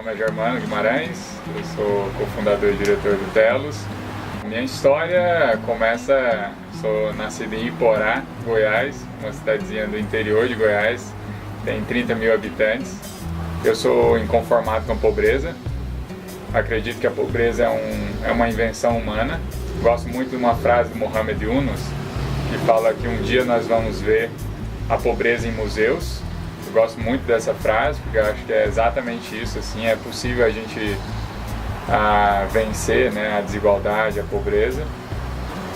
Meu nome é Germano Guimarães, eu sou cofundador e diretor do Telos. Minha história começa, sou nascido em Iporá, Goiás, uma cidadezinha do interior de Goiás, tem 30 mil habitantes. Eu sou inconformado com a pobreza, acredito que a pobreza é uma invenção humana. Gosto muito de uma frase do Muhammad Yunus, que fala que um dia nós vamos ver a pobreza em museus. Eu gosto muito dessa frase, porque eu acho que é exatamente isso, assim, é possível a gente vencer, né, a desigualdade, a pobreza.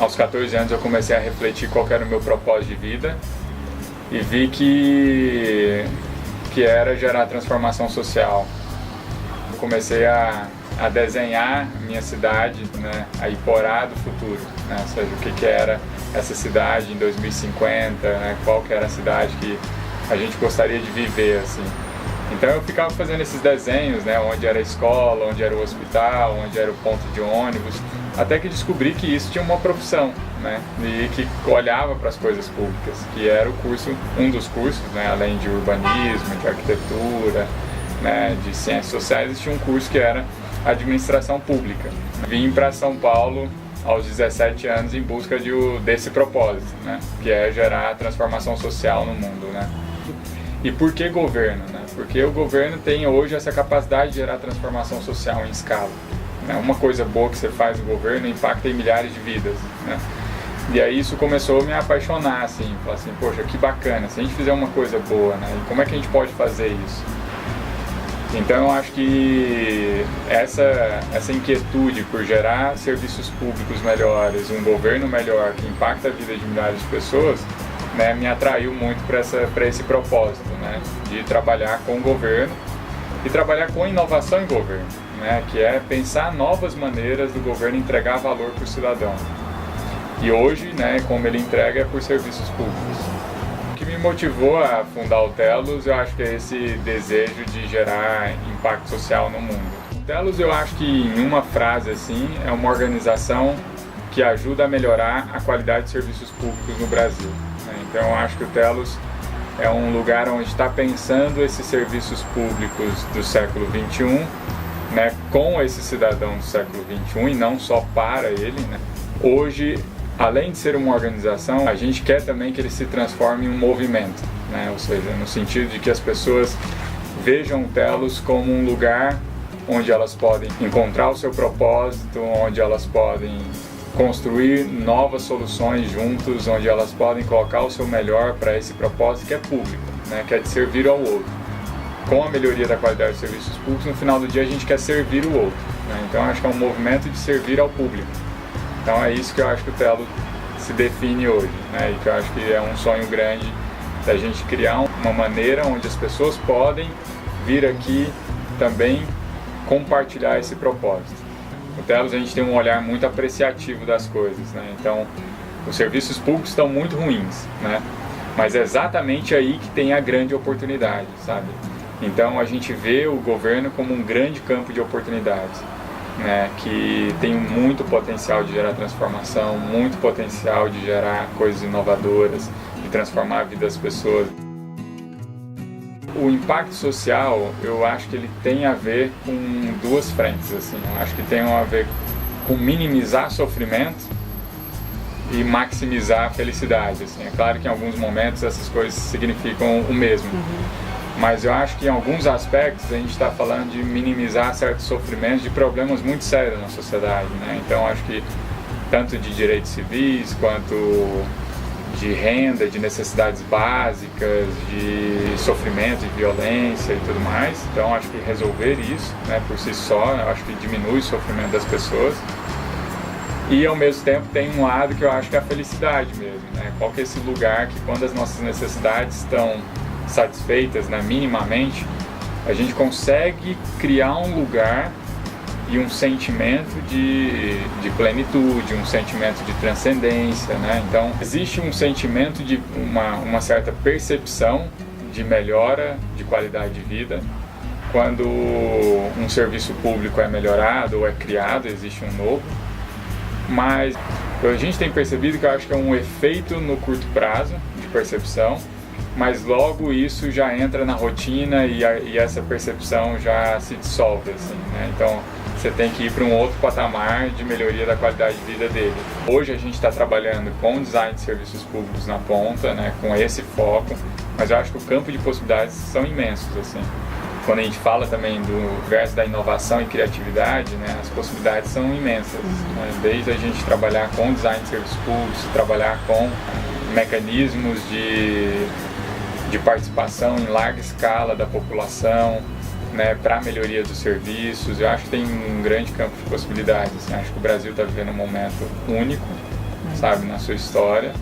Aos 14 anos eu comecei a refletir qual era o meu propósito de vida e vi que era gerar transformação social. Eu comecei a desenhar minha cidade, né, a Iporá do futuro, né, ou seja, o que era essa cidade em 2050, né, qual que era a cidade que a gente gostaria de viver, assim. Então eu ficava fazendo esses desenhos, né, onde era a escola, onde era o hospital, onde era o ponto de ônibus, até que descobri que isso tinha uma profissão, né, e que olhava para as coisas públicas, que era o curso, um dos cursos, né, além de urbanismo, de arquitetura, né, de ciências sociais, existia um curso que era administração pública. Vim para São Paulo aos 17 anos em busca desse propósito, né, que é gerar transformação social no mundo, né. E por que governo? Né? Porque o governo tem hoje essa capacidade de gerar transformação social em escala. Né? Uma coisa boa que você faz no governo impacta em milhares de vidas. Né? E aí isso começou a me apaixonar, assim, falar assim, poxa, que bacana, se a gente fizer uma coisa boa, né? E como é que a gente pode fazer isso? Então eu acho que essa inquietude por gerar serviços públicos melhores, um governo melhor que impacta a vida de milhares de pessoas, né, me atraiu muito para esse propósito, né, de trabalhar com o governo e trabalhar com inovação em governo, né, que é pensar novas maneiras do governo entregar valor para o cidadão. E hoje, né, como ele entrega é por serviços públicos. O que me motivou a fundar o Telos, eu acho que é esse desejo de gerar impacto social no mundo. O Telos, eu acho que em uma frase assim, é uma organização que ajuda a melhorar a qualidade de serviços públicos no Brasil. Então eu acho que o Telos é um lugar onde está pensando esses serviços públicos do século XXI, né, com esse cidadão do século XXI e não só para ele. Né. Hoje, além de ser uma organização, a gente quer também que ele se transforme em um movimento, né, ou seja, no sentido de que as pessoas vejam o Telos como um lugar onde elas podem encontrar o seu propósito, onde elas podem construir novas soluções juntos, onde elas podem colocar o seu melhor para esse propósito que é público, né, que é de servir ao outro. Com a melhoria da qualidade dos serviços públicos, no final do dia a gente quer servir o outro. Né, então acho que é um movimento de servir ao público. Então é isso que eu acho que o Telos se define hoje, né, e que eu acho que é um sonho grande da gente criar uma maneira onde as pessoas podem vir aqui também compartilhar esse propósito. No Telos a gente tem um olhar muito apreciativo das coisas, né? Então os serviços públicos estão muito ruins, né? Mas é exatamente aí que tem a grande oportunidade, sabe? Então a gente vê o governo como um grande campo de oportunidades, né? Que tem muito potencial de gerar transformação, muito potencial de gerar coisas inovadoras, de transformar a vida das pessoas. O impacto social, eu acho que ele tem a ver com duas frentes, assim. Eu acho que tem a ver com minimizar sofrimento e maximizar a felicidade, assim. É claro que em alguns momentos essas coisas significam o mesmo, mas eu acho que em alguns aspectos a gente está falando de minimizar certos sofrimentos de problemas muito sérios na sociedade, né? Então acho que tanto de direitos civis quanto de renda, de necessidades básicas, de sofrimento, de violência e tudo mais. Então acho que resolver isso, né, por si só, eu acho que diminui o sofrimento das pessoas. E ao mesmo tempo tem um lado que eu acho que é a felicidade mesmo, né? Qual que é esse lugar que quando as nossas necessidades estão satisfeitas, né, minimamente, a gente consegue criar um lugar e um sentimento de plenitude, um sentimento de transcendência, né? Então existe um sentimento de uma certa percepção de melhora de qualidade de vida quando um serviço público é melhorado ou é criado, existe um novo. Mas a gente tem percebido que eu acho que é um efeito no curto prazo de percepção mas logo isso já entra na rotina e essa percepção já se dissolve, assim, né? Então você tem que ir para um outro patamar de melhoria da qualidade de vida dele. Hoje a gente está trabalhando com design de serviços públicos na ponta, né, com esse foco, mas eu acho que o campo de possibilidades são imensos, assim. Quando a gente fala também do verso da inovação e criatividade, né, as possibilidades são imensas, né? Desde a gente trabalhar com design de serviços públicos, trabalhar com mecanismos de participação em larga escala da população, né, para a melhoria dos serviços. Eu acho que tem um grande campo de possibilidades. Assim. Acho que o Brasil está vivendo um momento único, sabe, na sua história.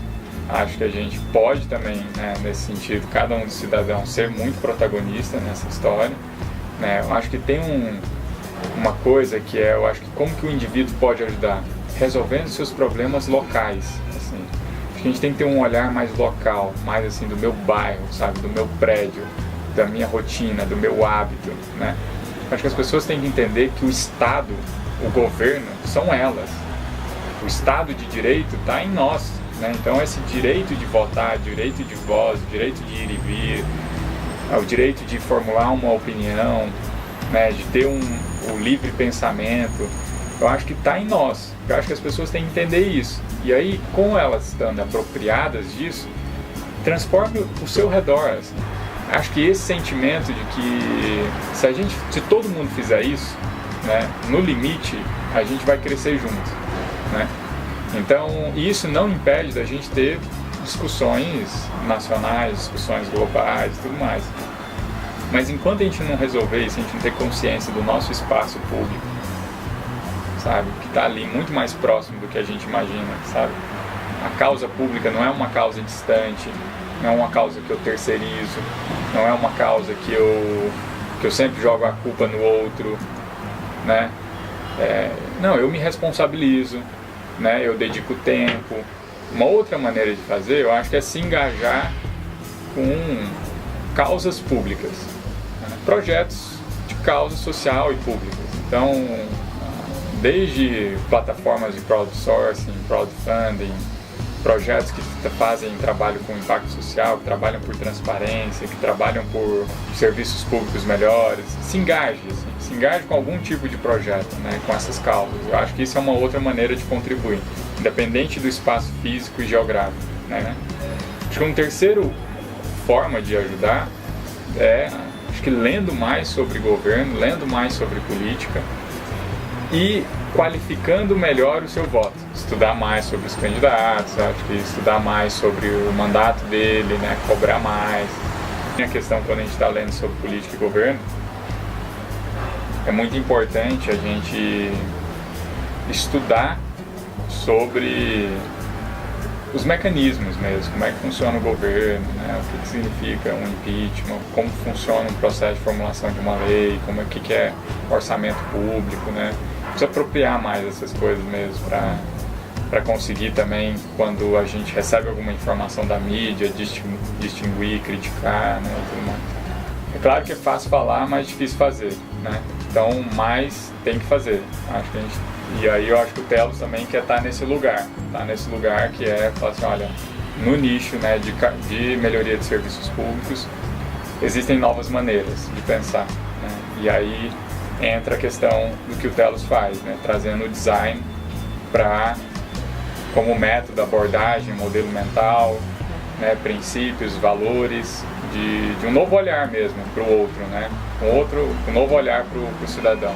Acho que a gente pode também, né, nesse sentido, cada um dos cidadãos ser muito protagonista nessa história. Né? Eu acho que tem uma coisa que é, eu acho que como que o indivíduo pode ajudar? Resolvendo seus problemas locais. Assim. Acho que a gente tem que ter um olhar mais local, mais assim do meu bairro, sabe, do meu prédio, da minha rotina, do meu hábito, né? Acho que as pessoas têm que entender que o Estado, o governo, são elas. O Estado de direito está em nós, né? Então esse direito de votar, direito de voz, direito de ir e vir, o direito de formular uma opinião, né? De ter o livre pensamento, eu acho que está em nós. Eu acho que as pessoas têm que entender isso. E aí, com elas estando apropriadas disso, transforme o seu redor, assim. Acho que esse sentimento de que se todo mundo fizer isso, né, no limite, a gente vai crescer junto, né? Então, isso não impede da gente ter discussões nacionais, discussões globais e tudo mais. Mas enquanto a gente não resolver isso, a gente não ter consciência do nosso espaço público, sabe, que está ali muito mais próximo do que a gente imagina, sabe? A causa pública não é uma causa distante, não é uma causa que eu terceirizo, não é uma causa que eu sempre jogo a culpa no outro, né? Não, eu me responsabilizo, né? Eu dedico tempo. Uma outra maneira de fazer, eu acho que é se engajar com causas públicas, né? Projetos de causa social e públicas. Então, desde plataformas de crowdsourcing, crowdfunding, projetos que fazem trabalho com impacto social, que trabalham por transparência, que trabalham por serviços públicos melhores, se engaje com algum tipo de projeto, né, com essas causas. Eu acho que isso é uma outra maneira de contribuir, independente do espaço físico e geográfico, né? Acho que uma terceira forma de ajudar é, acho que lendo mais sobre governo, lendo mais sobre política e qualificando melhor o seu voto, estudar mais sobre os candidatos, acho que estudar mais sobre o mandato dele, né, cobrar mais. A questão quando a gente está lendo sobre política e governo, é muito importante a gente estudar sobre os mecanismos mesmo, como é que funciona o governo, né, o que significa um impeachment, como funciona um processo de formulação de uma lei, como é que é orçamento público, né. Precisa apropriar mais essas coisas mesmo para conseguir também, quando a gente recebe alguma informação da mídia, distinguir, criticar, né, e tudo mais. É claro que é fácil falar, mas difícil fazer, né? Então, mais tem que fazer. Acho que e aí eu acho que o Telos também quer estar nesse lugar, que é falar assim, olha, no nicho, né, de melhoria de serviços públicos, existem novas maneiras de pensar, né? E aí entra a questão do que o Telos faz, né? Trazendo o design como método, abordagem, modelo mental, né? Princípios, valores, de um novo olhar mesmo para o outro, né? Um novo olhar para o cidadão.